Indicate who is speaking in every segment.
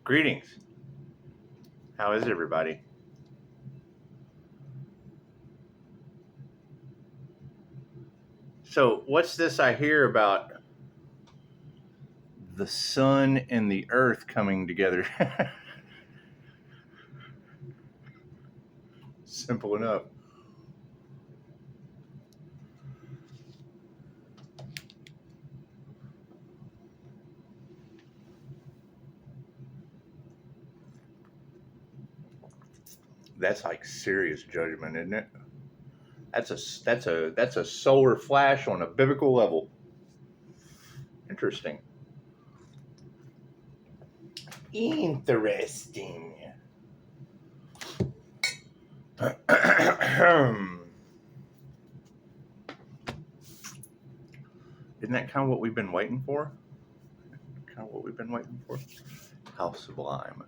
Speaker 1: Greetings. How is everybody? So, what's this I hear about the sun and the earth coming together? Simple enough. That's like serious judgment, isn't it? That's a solar flash on a biblical level. Interesting. Interesting. Isn't that kind of what we've been waiting for? Kind of what we've been waiting for? How sublime.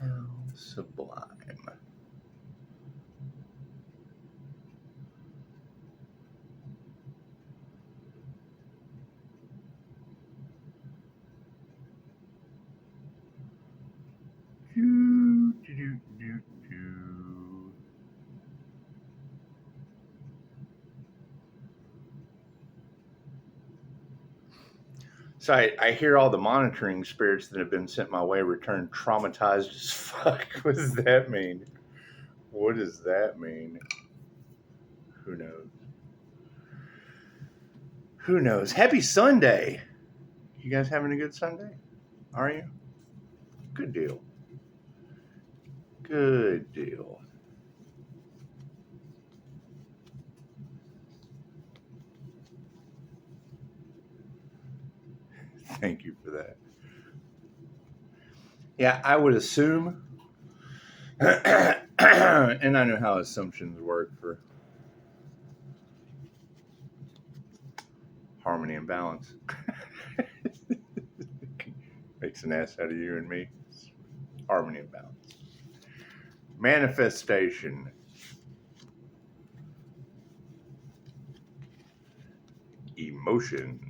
Speaker 1: How sublime. Do, do, do, do, do. So I hear all the monitoring spirits that have been sent my way return traumatized as fuck. What does that mean? What does that mean? Who knows? Who knows? Happy Sunday. You guys having a good Sunday? Are you? Good deal. Good deal. Thank you for that. Yeah, I would assume, and I know how assumptions work for harmony and balance. Makes an ass out of you and me. Harmony and balance. Manifestation. Emotions.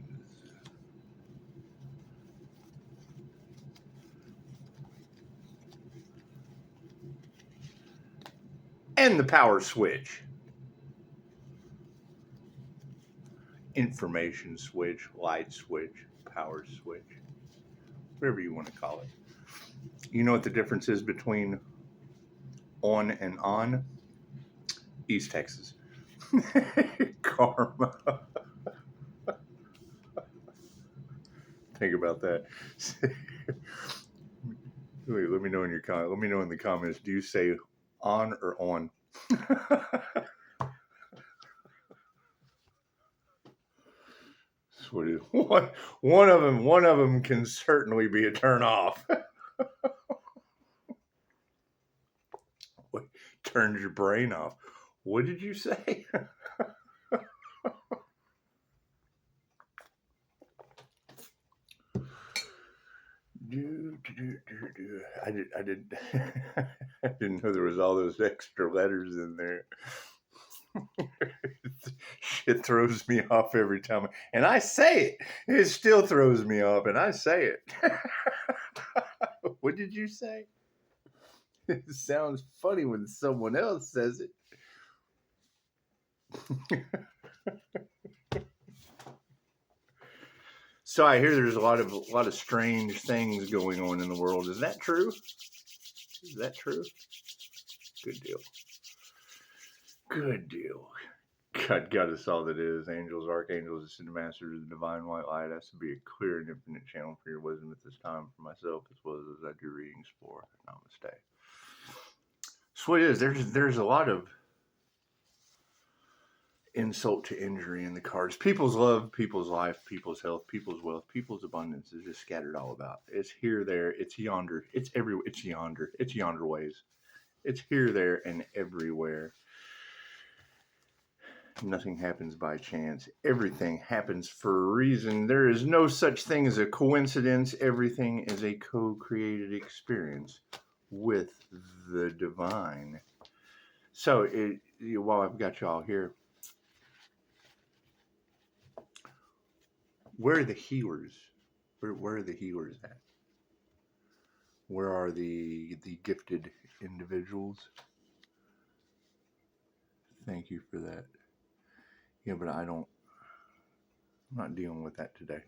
Speaker 1: And the power switch. Information switch, light switch, power switch, whatever you want to call it. You know what the difference is between on and on? East Texas. Karma. Think about that. Wait, let me know in your comment. Let me know in the comments. Do you say on or on? What is one of them? One of them can certainly be a turn off. Turns your brain off. What did you say? I didn't know there was all those extra letters in there. Shit throws me off every time, and I say it. It still throws me off, and I say it. What did you say? It sounds funny when someone else says it. So I hear there's a lot of strange things going on in the world. Is that true? Is that true? Good deal. Good deal. God got us all that is. Angels, archangels, ascended masters of the divine white light. Has to be a clear and infinite channel for your wisdom at this time for myself as well as I do readings for. Namaste. So it is. There's a lot of insult to injury in the cards. People's love, people's life, people's health, people's wealth, people's abundance is just scattered all about. It's here, there, it's yonder, it's everywhere, it's yonder ways. It's here, there, and everywhere. Nothing happens by chance. Everything happens for a reason. There is no such thing as a coincidence. Everything is a co-created experience with the divine. So, while I've got y'all here, where are the healers? Where are the healers at? Where are the gifted individuals? Thank you for that. Yeah, but I'm not dealing with that today.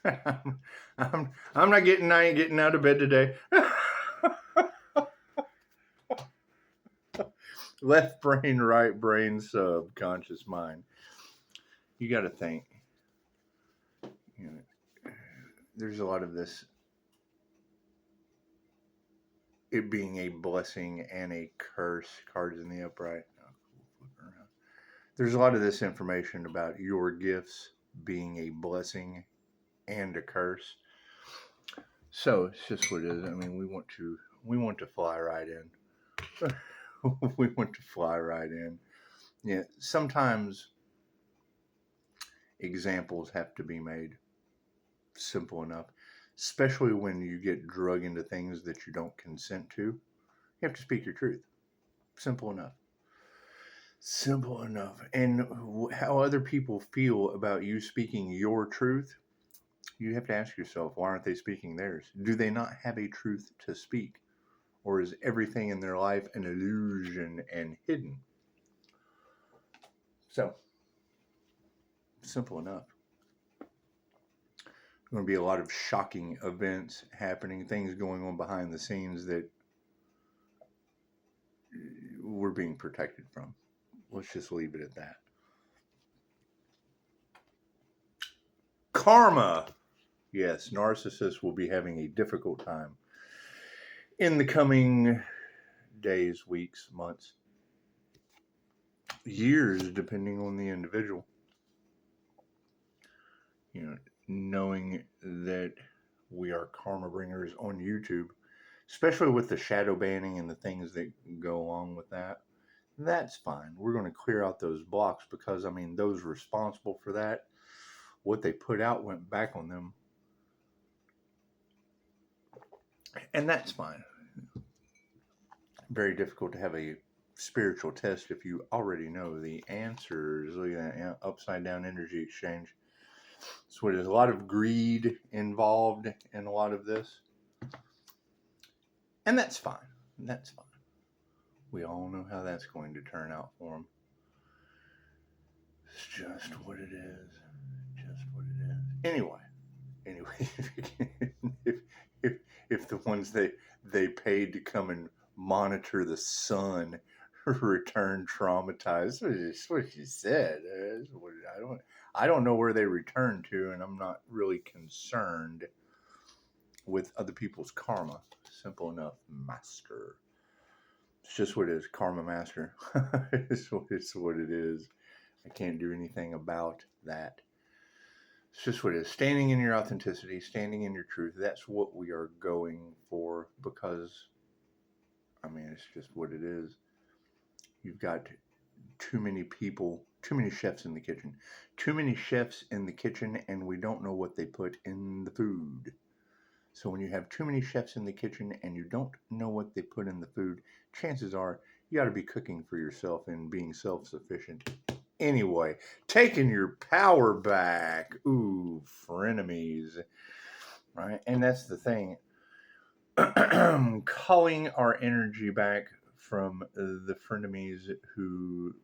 Speaker 1: I ain't getting out of bed today. Left brain, right brain, subconscious mind. You got to think. You know, there's a lot of this. It being a blessing and a curse. Cards in the upright. There's a lot of this information about your gifts being a blessing and a curse. So it's just what it is. I mean, we want to fly right in. We want to fly right in. Yeah, sometimes examples have to be made. Simple enough. Especially when you get drug into things that you don't consent to. You have to speak your truth. Simple enough. Simple enough. And how other people feel about you speaking your truth, you have to ask yourself, why aren't they speaking theirs? Do they not have a truth to speak? Or is everything in their life an illusion and hidden? So, simple enough. There's going to be a lot of shocking events happening, things going on behind the scenes that we're being protected from. Let's just leave it at that. Karma. Yes, narcissists will be having a difficult time in the coming days, weeks, months, years, depending on the individual. You know, knowing that we are karma bringers on YouTube, especially with the shadow banning and the things that go along with that, that's fine. We're going to clear out those blocks because, I mean, those responsible for that, what they put out went back on them. And that's fine. Very difficult to have a spiritual test if you already know the answers. Look at that, upside down energy exchange. So there's a lot of greed involved in a lot of this. And that's fine. That's fine. We all know how that's going to turn out for them. It's just what it is. Just what it is. Anyway, if the ones they paid to come and monitor the sun return traumatized, that's what she said. I don't know where they return to, and I'm not really concerned with other people's karma. Simple enough, master. It's just what it is, karma master. It's what it is. I can't do anything about that. It's just what it is. Standing in your authenticity, standing in your truth. That's what we are going for because, I mean, it's just what it is. You've got too many people, too many chefs in the kitchen. Too many chefs in the kitchen, and we don't know what they put in the food. So when you have too many chefs in the kitchen and you don't know what they put in the food, chances are you got to be cooking for yourself and being self-sufficient. Anyway, taking your power back. Ooh, frenemies. Right? And that's the thing. Calling our energy back from the frenemies who,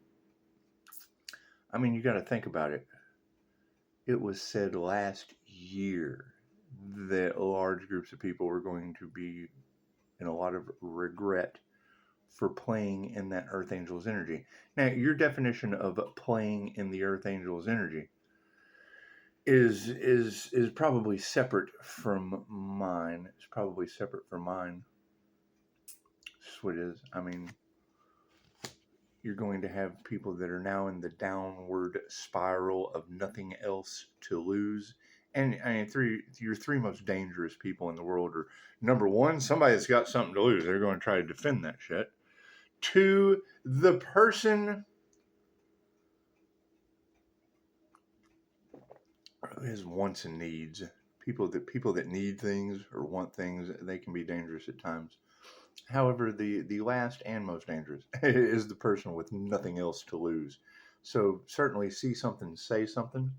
Speaker 1: I mean, you got to think about it. It was said last year that large groups of people were going to be in a lot of regret for playing in that Earth Angel's energy. Now, your definition of playing in the Earth Angel's energy is probably separate from mine. It's probably separate from mine. That's what it is. I mean, you're going to have people that are now in the downward spiral of nothing else to lose. And I mean, your three most dangerous people in the world are, number one, somebody that's got something to lose. They're going to try to defend that shit. Two, the person who has wants and needs. People that need things or want things, they can be dangerous at times. However, the last and most dangerous is the person with nothing else to lose. So certainly see something, say something.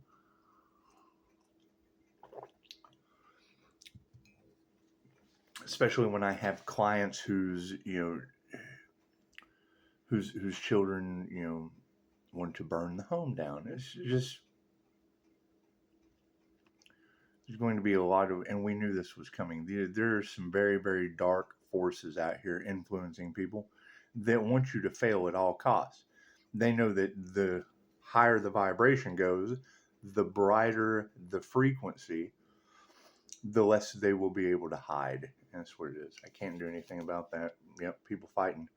Speaker 1: especially when I have clients whose children, want to burn the home down. It's just, there's going to be a lot of, and we knew this was coming. There are some very, very dark forces out here influencing people that want you to fail at all costs. They know that the higher the vibration goes, the brighter the frequency, the less they will be able to hide. And that's what it is. I can't do anything about that. Yep, people fighting.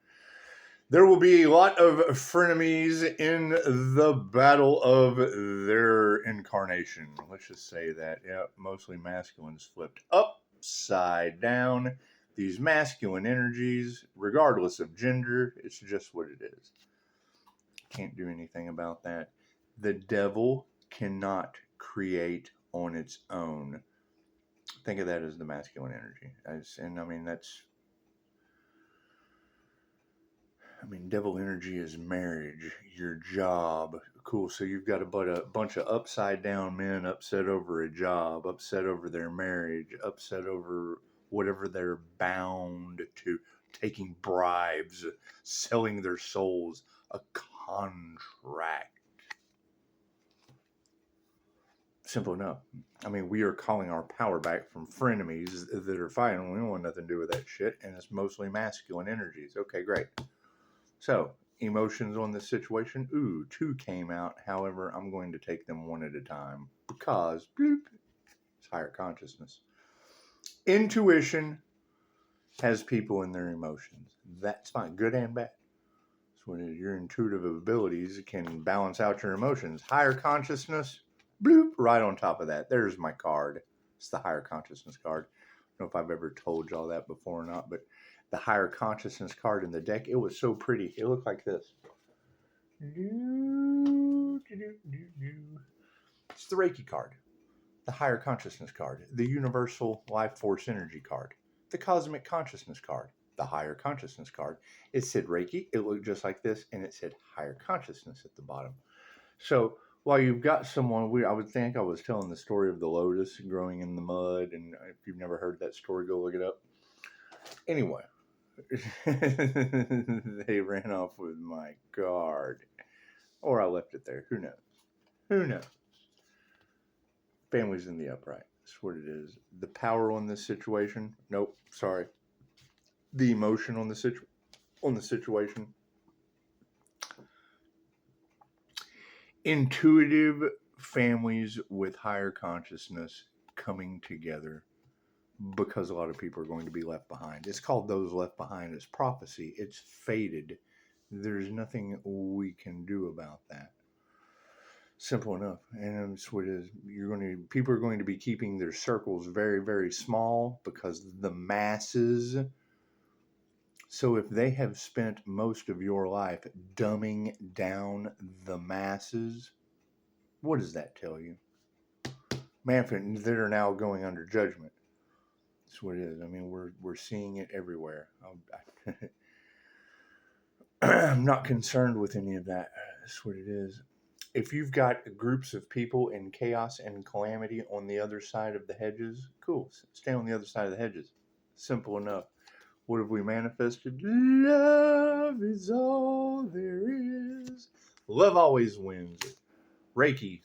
Speaker 1: There will be a lot of frenemies in the battle of their incarnation. Let's just say that. Yeah, mostly masculines flipped upside down. These masculine energies, regardless of gender, it's just what it is. Can't do anything about that. The devil cannot create on its own. Think of that as the masculine energy. Devil energy is marriage, your job. Cool. So you've got a bunch of upside down men upset over a job, upset over their marriage, upset over whatever they're bound to, taking bribes, selling their souls, a contract. Simple enough. We are calling our power back from frenemies that are fighting. We don't want nothing to do with that shit. And it's mostly masculine energies. Okay, great. So, emotions on this situation. 2 came out. However, I'm going to take them one at a time because, bloop, it's higher consciousness. Intuition has people in their emotions. That's fine. Good and bad. So your intuitive abilities can balance out your emotions. Higher consciousness, bloop, right on top of that. There's my card. It's the higher consciousness card. I don't know if I've ever told y'all that before or not, but the higher consciousness card in the deck, it was so pretty. It looked like this. It's the Reiki card, the higher consciousness card, the universal life force energy card, the cosmic consciousness card, the higher consciousness card. It said Reiki. It looked just like this, and it said higher consciousness at the bottom. So while you've got someone, I would think I was telling the story of the lotus growing in the mud, and if you've never heard that story, go look it up. Anyway, they ran off with my card. Or I left it there. Who knows? Who knows? Family's in the upright. That's what it is. The power on this situation. Nope. Sorry. The emotion on the situation. Intuitive families with higher consciousness coming together because a lot of people are going to be left behind. It's called Those Left Behind. It's prophecy. It's fated. There's nothing we can do about that. Simple enough. And that's what it is. People are going to be keeping their circles very, very small because the masses. So if they have spent most of your life dumbing down the masses, what does that tell you? Man, that are now going under judgment. That's what it is. We're seeing it everywhere. I'm not concerned with any of that. That's what it is. If you've got groups of people in chaos and calamity on the other side of the hedges, cool. Stay on the other side of the hedges. Simple enough. What have we manifested? Love is all there is. Love always wins. Reiki,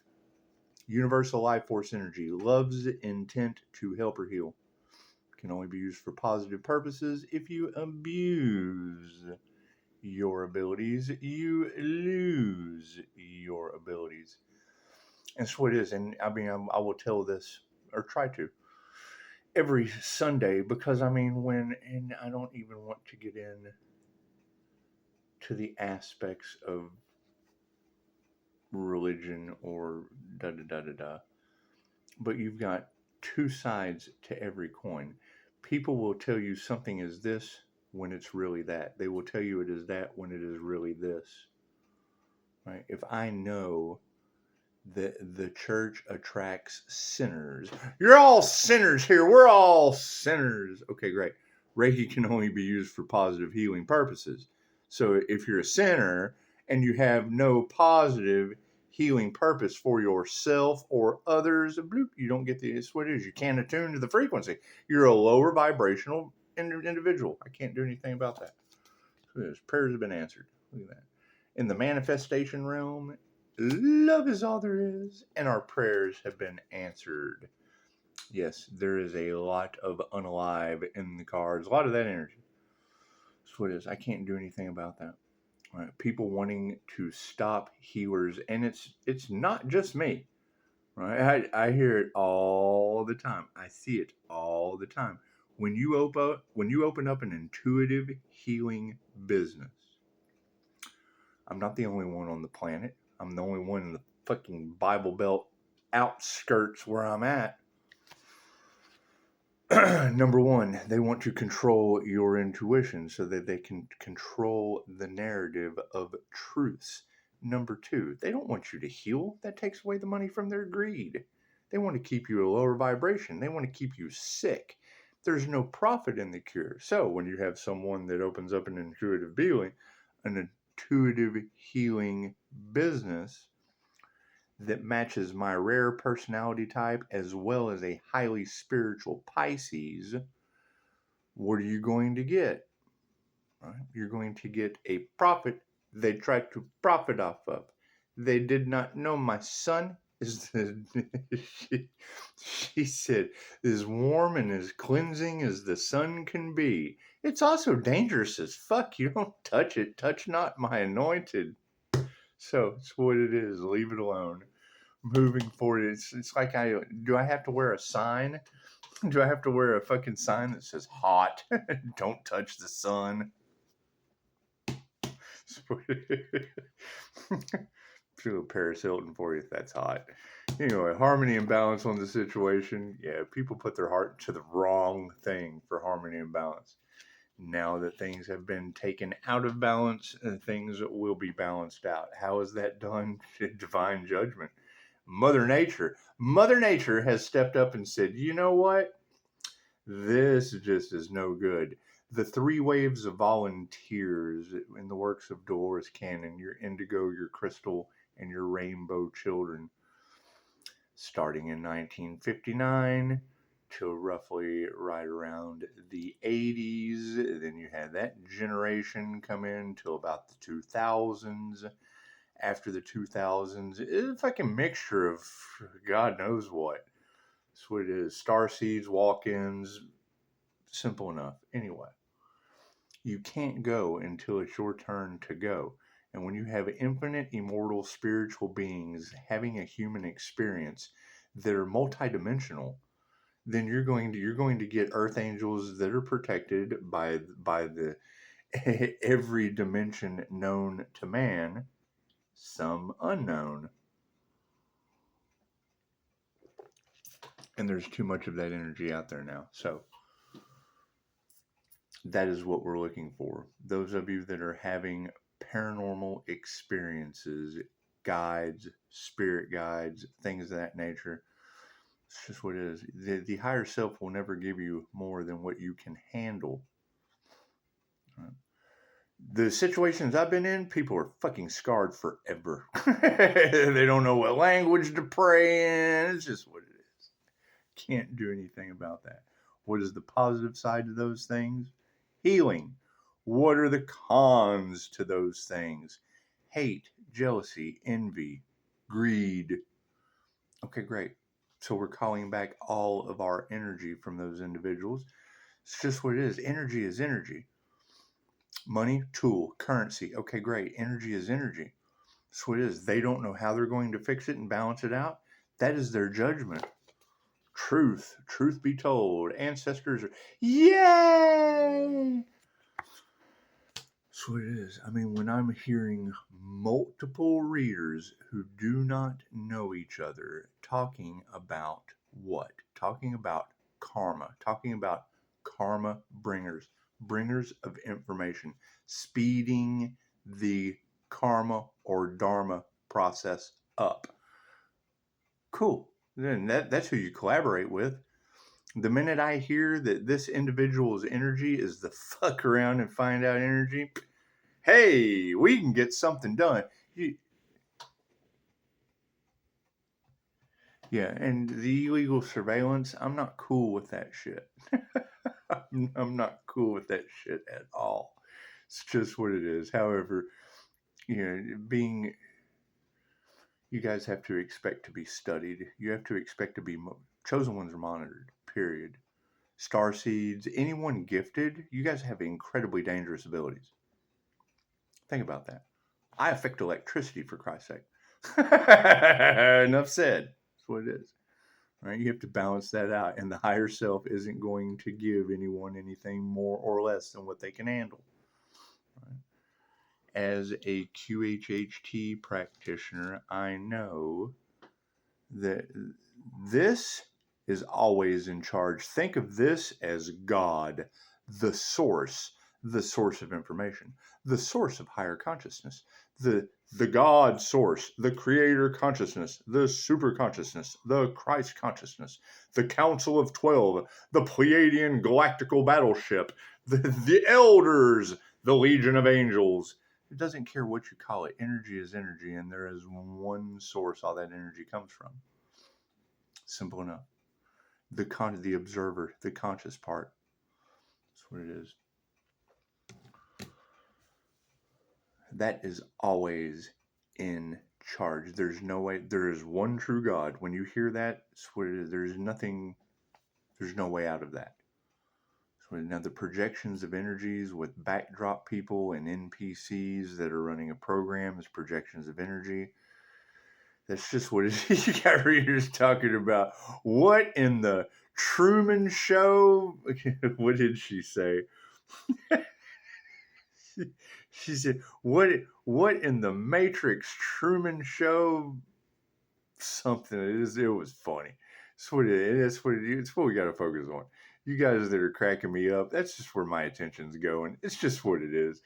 Speaker 1: universal life force energy, love's intent to help or heal. Can only be used for positive purposes. If you abuse your abilities, you lose your abilities. That's what it is. And I will tell this, or try to, every Sunday, because and I don't even want to get in to the aspects of religion or da-da-da-da-da. But you've got 2 sides to every coin. People will tell you something is this when it's really that. They will tell you it is that when it is really this. Right? If I know that the church attracts sinners, you're all sinners here. We're all sinners. Okay, great. Reiki can only be used for positive healing purposes. So if you're a sinner and you have no positive healing purpose for yourself or others, bloop, you don't get it's what it is. You can't attune to the frequency. You're a lower vibrational individual. I can't do anything about that. Prayers have been answered. Look at that. In the manifestation realm, love is all there is, and our prayers have been answered. Yes, there is a lot of unalive in the cards. A lot of that energy. That's what it is. I can't do anything about that. Right? People wanting to stop healers, and it's not just me. Right? I hear it all the time. I see it all the time. When you open up an intuitive healing business, I'm not the only one on the planet. I'm the only one in the fucking Bible Belt outskirts where I'm at. Number one, they want to control your intuition so that they can control the narrative of truths. Number two, they don't want you to heal. That takes away the money from their greed. They want to keep you a lower vibration. They want to keep you sick. There's no profit in the cure. So when you have someone that opens up an intuitive healing business that matches my rare personality type as well as a highly spiritual Pisces, what are you going to get? Right? You're going to get a profit they tried to profit off of. They did not know my son is she said, as warm and as cleansing as the sun can be. It's also dangerous as fuck. You don't touch it. Touch not my anointed. So it's what it is. Leave it alone. Moving forward, it's like do I have to wear a sign? Do I have to wear a fucking sign that says hot? Don't touch the sun. Feel Paris Hilton for you if that's hot. Anyway, harmony and balance on the situation. Yeah, people put their heart to the wrong thing for harmony and balance. Now that things have been taken out of balance, things will be balanced out. How is that done? Divine judgment. Mother Nature has stepped up and said, you know what? This just is no good. The three waves of volunteers in the works of Dolores Cannon, your indigo, your crystal, and your rainbow children, starting in 1959 till roughly right around the 80s. Then you had that generation come in till about the 2000s. After the 2000s, it's a fucking mixture of God knows what. That's what it is. Starseeds, walk-ins, simple enough. Anyway, you can't go until it's your turn to go. And when you have infinite, immortal, spiritual beings having a human experience that are multidimensional, then you're going to get earth angels that are protected by the every dimension known to man, some unknown. And there's too much of that energy out there now. So that is what we're looking for. Those of you that are having paranormal experiences, guides, spirit guides, things of that nature, it's just what it is. The higher self will never give you more than what you can handle. Right? The situations I've been in, people are fucking scarred forever. They don't know what language to pray in. It's just what it is. Can't do anything about that. What is the positive side to those things? Healing. What are the cons to those things? Hate, jealousy, envy, greed. Okay, great. So we're calling back all of our energy from those individuals. It's just what it is. Energy is energy. Money, tool, currency. Okay, great. Energy is energy. That's what it is. They don't know how they're going to fix it and balance it out. That is their judgment. Truth be told. Ancestors are, yay! That's what it is. I mean, when I'm hearing multiple readers who do not know each other talking about what? Talking about karma. Talking about karma bringers of information, speeding the karma or dharma process up. Cool. Then that's who you collaborate with. The minute I hear that this individual's energy is the fuck around and find out energy, hey, we can get something done. Yeah, and the illegal surveillance, I'm not cool with that shit. I'm not cool with that shit at all. It's just what it is. However, you guys have to expect to be studied. You have to expect to be chosen ones are monitored. Period. Star seeds, anyone gifted, you guys have incredibly dangerous abilities. Think about that. I affect electricity, for Christ's sake. Enough said. That's what it is. Right? You have to balance that out, and the higher self isn't going to give anyone anything more or less than what they can handle. Right? As a QHHT practitioner, I know that this is always in charge. Think of this as God, the source of information, the source of higher consciousness, the God source, the creator consciousness, the super consciousness, the Christ consciousness, the Council of 12, the Pleiadian galactical battleship, the elders, the Legion of Angels. It doesn't care what you call it. Energy is energy, and there is one source all that energy comes from. Simple enough. The observer, the conscious part. That's what it is. That is always in charge. There's no way. There is one true God. When you hear that, that's what it is. There's no way out of that. So now the projections of energies with backdrop people and NPCs that are running a program as projections of energy. That's just what it is. You got readers talking about what in the Truman Show. What did she say? She said, "What in the Matrix Truman Show?" Something. It was funny. That's what it is. That's what it is. It's what we got to focus on. You guys that are cracking me up, that's just where my attention's going. It's just what it is.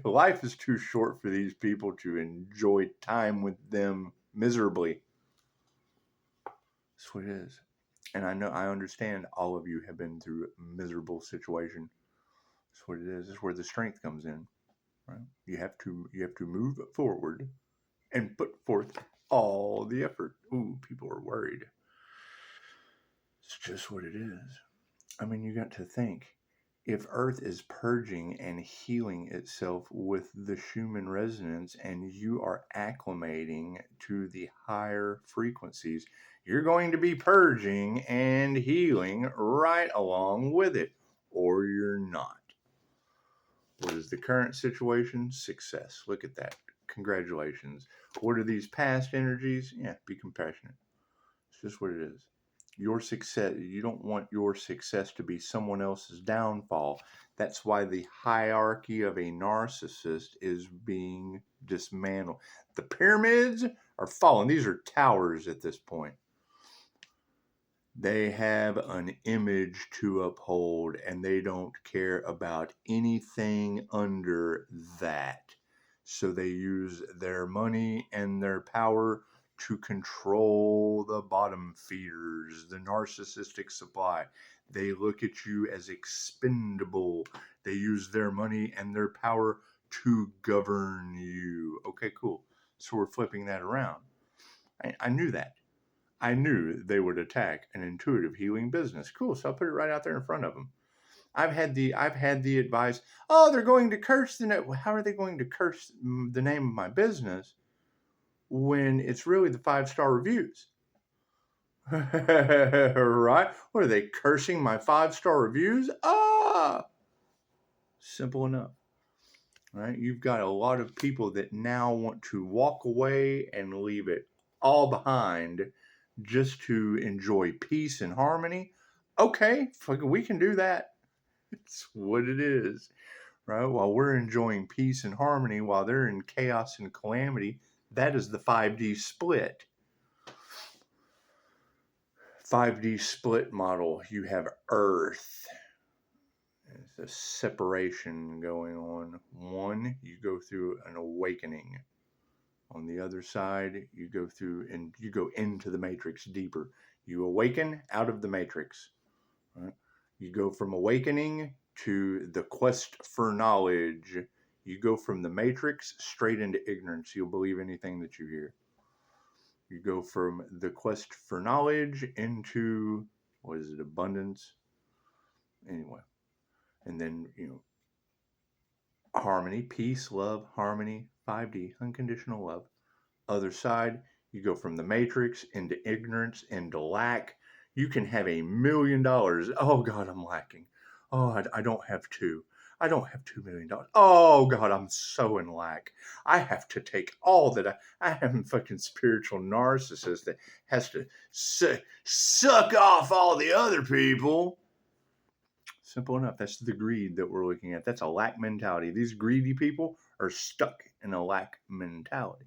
Speaker 1: Life is too short for these people to enjoy time with them miserably. That's what it is. And I understand all of you have been through a miserable situation. That's what it is. That's where the strength comes in. Right? You have to move forward and put forth all the effort. Ooh, people are worried. It's just what it is. I mean, you got to think. If Earth is purging and healing itself with the Schumann resonance and you are acclimating to the higher frequencies, you're going to be purging and healing right along with it, or you're not. What is the current situation? Success. Look at that. Congratulations. What are these past energies? Yeah, be compassionate. It's just what it is. Your success, you don't want your success to be someone else's downfall. That's why the hierarchy of a narcissist is being dismantled. The pyramids are falling. These are towers at this point. They have an image to uphold, and they don't care about anything under that. So they use their money and their power to control the bottom feeders, the narcissistic supply. They look at you as expendable. They use their money and their power to govern you. Okay, cool. So we're flipping that around. I knew that. I knew they would attack an intuitive healing business. Cool. So I'll put it right out there in front of them. I've had the advice. Oh, they're going to curse the name. How are they going to curse the name of my business when it's really the 5-star reviews? Right? What are they cursing my 5-star reviews? Simple enough. Right? You've got a lot of people that now want to walk away and leave it all behind just to enjoy peace and harmony. Okay, we can do that. It's what it is, right? While we're enjoying peace and harmony, while they're in chaos and calamity, that is the 5D split. 5D split model. You have Earth. There's a separation going on. One, you go through an awakening. On the other side, you go through and you go into the matrix deeper. You awaken out of the matrix. Right? You go from awakening to the quest for knowledge. You go from the matrix straight into ignorance. You'll believe anything that you hear. You go from the quest for knowledge into, what is it, abundance? Anyway. And then, harmony, peace, love, harmony, 5D, unconditional love. Other side, you go from the matrix into ignorance, into lack. You can have $1 million. Oh, God, I'm lacking. Oh, I don't have two. I don't have $2 million. Oh, God, I'm so in lack. I have to take all that I am a fucking spiritual narcissist that has to suck off all the other people. Simple enough. That's the greed that we're looking at. That's a lack mentality. These greedy people are stuck in a lack mentality.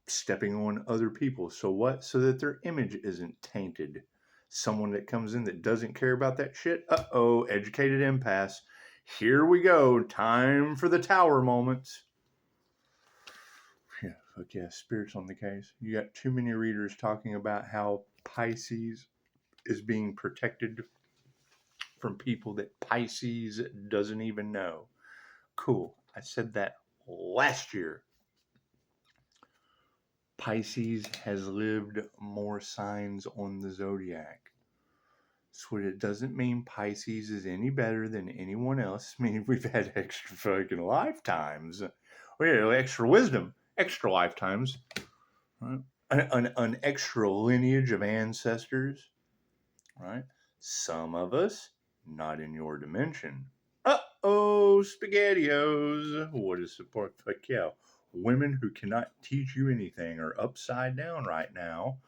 Speaker 1: Stepping on other people. So what? So that their image isn't tainted. Someone that comes in that doesn't care about that shit. Uh-oh, educated impasse. Here we go. Time for the tower moments. Yeah, fuck yeah. Spirits on the case. You got too many readers talking about how Pisces is being protected from people that Pisces doesn't even know. Cool. I said that last year. Pisces has lived more signs on the zodiac. So it doesn't mean Pisces is any better than anyone else. I mean, we've had extra fucking lifetimes. We had extra wisdom, extra lifetimes. Right? An extra lineage of ancestors. Right? Some of us, not in your dimension. Uh-oh, SpaghettiOs. What is support? Fuck yeah. Women who cannot teach you anything are upside down right now.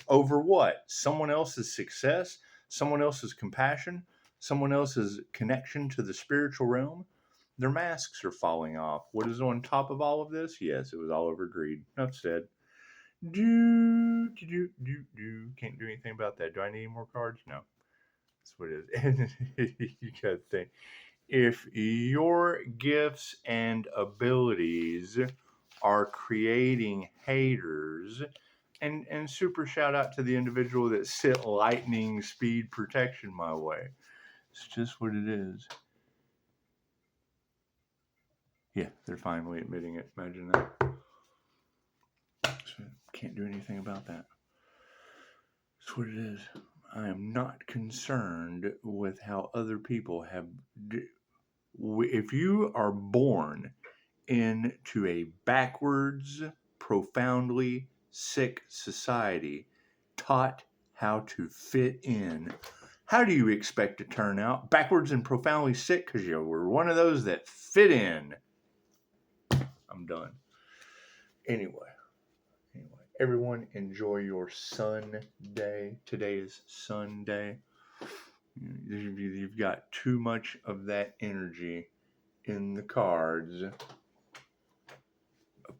Speaker 1: Over what? Someone else's success? Someone else's compassion? Someone else's connection to the spiritual realm? Their masks are falling off. What is on top of all of this? Yes, it was all over greed. Enough said. Can't do anything about that. Do I need any more cards? No. That's what it is. You gotta think. If your gifts and abilities are creating haters, and super shout out to the individual that sent lightning speed protection my way. It's just what it is. Yeah, they're finally admitting it. Imagine that. So, can't do anything about that. That's what it is. I am not concerned with how other people have. If you are born into a backwards, profoundly sick society, taught how to fit in, how do you expect to turn out? Backwards and profoundly sick because you were one of those that fit in. I'm done. Anyway, everyone enjoy your Sunday. Today is Sunday. You've got too much of that energy in the cards of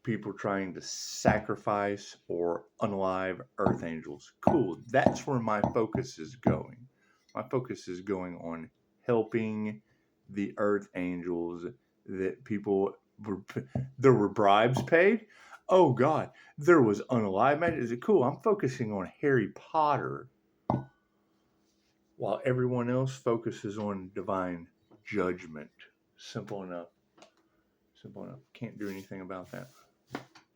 Speaker 1: people trying to sacrifice or unalive earth angels. Cool. That's where my focus is going. My focus is going on helping the earth angels that people were. There were bribes paid. Oh God, there was unalive magic. Is it cool? I'm focusing on Harry Potter, while everyone else focuses on divine judgment. Simple enough. Simple enough. Can't do anything about that.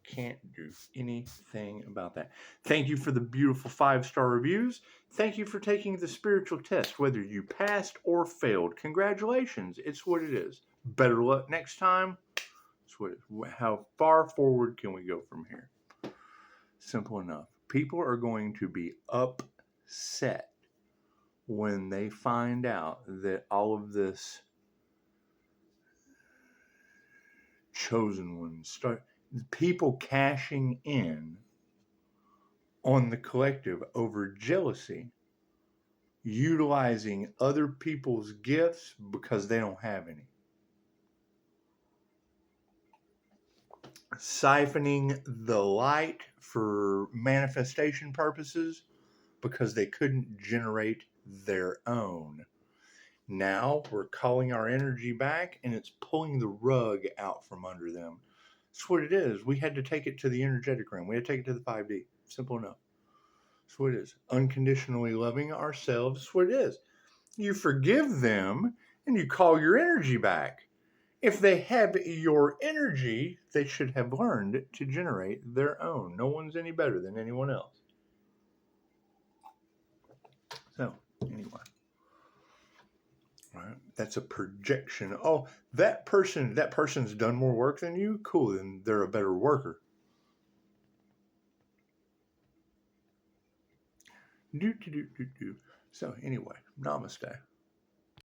Speaker 1: Can't do anything about that. Thank you for the beautiful 5-star reviews. Thank you for taking the spiritual test, whether you passed or failed. Congratulations. It's what it is. Better luck next time. It's what it is. How far forward can we go from here? Simple enough. People are going to be upset when they find out that all of this chosen ones start, people cashing in on the collective over jealousy, utilizing other people's gifts because they don't have any, siphoning the light for manifestation purposes because they couldn't generate their own. Now we're calling our energy back and it's pulling the rug out from under them. That's what it is. We had to take it to the energetic realm. We had to take it to the 5D. Simple enough. That's what it is. Unconditionally loving ourselves. That's what it is. You forgive them and you call your energy back. If they have your energy, they should have learned to generate their own. No one's any better than anyone else. So, anyway. Right? That's a projection. Oh, that person's done more work than you? Cool, then they're a better worker. So, anyway, namaste.